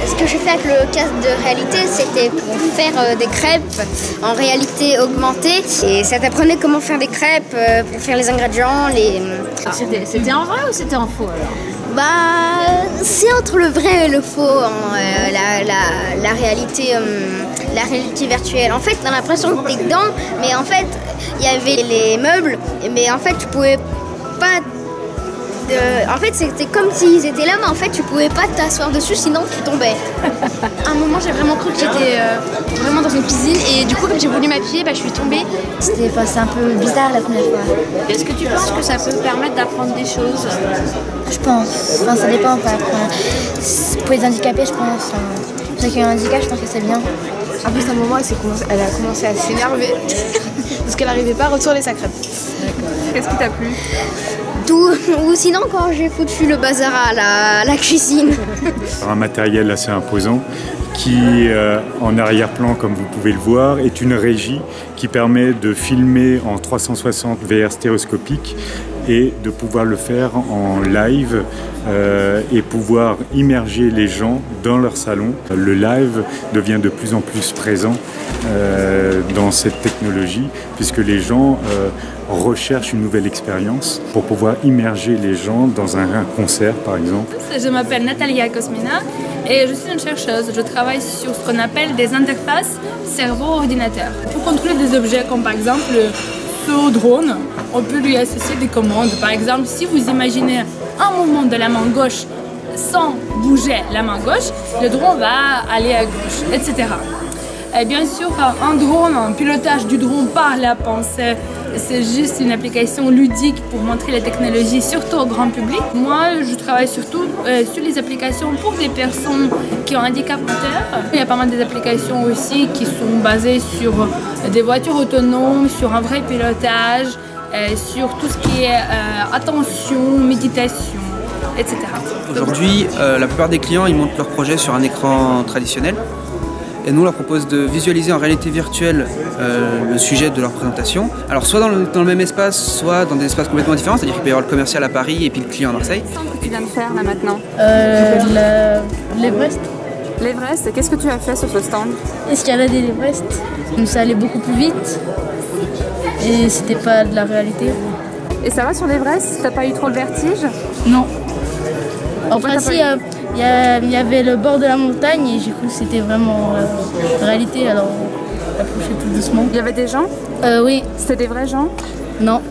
Ce que je fais avec le casque de réalité, c'était pour faire des crêpes en réalité augmentée. Et ça t'apprenait comment faire des crêpes, pour faire les ingrédients, C'était en vrai ou c'était en faux alors? Bah, c'est entre le vrai et le faux, la réalité virtuelle. En fait, t'as l'impression que t'es dedans, mais en fait, il y avait les meubles, mais en fait, tu pouvais pas... en fait, c'était comme s'ils étaient là, mais en fait, tu pouvais pas t'asseoir dessus, sinon tu tombais. À un moment, j'ai vraiment cru que j'étais vraiment dans une piscine, et du coup, quand j'ai voulu m'appuyer, je suis tombée. C'est un peu bizarre la première fois. Est-ce que tu penses que ça peut permettre d'apprendre des choses? Je pense. Enfin, ça dépend. Pour les handicapés, je pense. Pour ceux qui ont un handicap, je pense que c'est bien. En plus, à un moment, elle a commencé à s'énerver parce qu'elle n'arrivait pas à retourner sa crêpe. Qu'est-ce qui t'a plu? Tout. Ou sinon, quand j'ai foutu le bazar à la cuisine. Un matériel assez imposant qui, en arrière-plan, comme vous pouvez le voir, est une régie qui permet de filmer en 360 VR stéréoscopique et de pouvoir le faire en live et pouvoir immerger les gens dans leur salon. Le live devient de plus en plus présent dans cette technologie puisque les gens recherchent une nouvelle expérience pour pouvoir immerger les gens dans un concert par exemple. Je m'appelle Natalia Kosmina et je suis une chercheuse. Je travaille sur ce qu'on appelle des interfaces cerveau-ordinateur. Pour contrôler des objets comme par exemple ce drone, on peut lui associer des commandes. Par exemple, si vous imaginez un mouvement de la main gauche sans bouger la main gauche, le drone va aller à gauche, etc. Et bien sûr, un pilotage du drone par la pensée, c'est juste une application ludique pour montrer la technologie, surtout au grand public. Moi, je travaille surtout sur les applications pour des personnes qui ont un handicap moteur. Il y a pas mal d'applications aussi qui sont basées sur des voitures autonomes, sur un vrai pilotage, sur tout ce qui est attention, méditation, etc. Aujourd'hui, la plupart des clients ils montent leur projet sur un écran traditionnel. Et nous, on leur propose de visualiser en réalité virtuelle le sujet de leur présentation. Alors soit dans le même espace, soit dans des espaces complètement différents, c'est-à-dire qu'il peut y avoir le commercial à Paris et puis le client à Marseille. Qu'est-ce que tu viens de faire là maintenant? L'Everest. L'Everest, qu'est-ce que tu as fait sur ce stand? Escalader l'Everest. Ça allait beaucoup plus vite et c'était pas de la réalité. Et ça va sur l'Everest? T'as pas eu trop le vertige? Non. Enfin si, il y avait le bord de la montagne et j'ai cru que c'était vraiment réalité, alors on approchait tout doucement. Il y avait des gens? Oui. C'était des vrais gens? Non.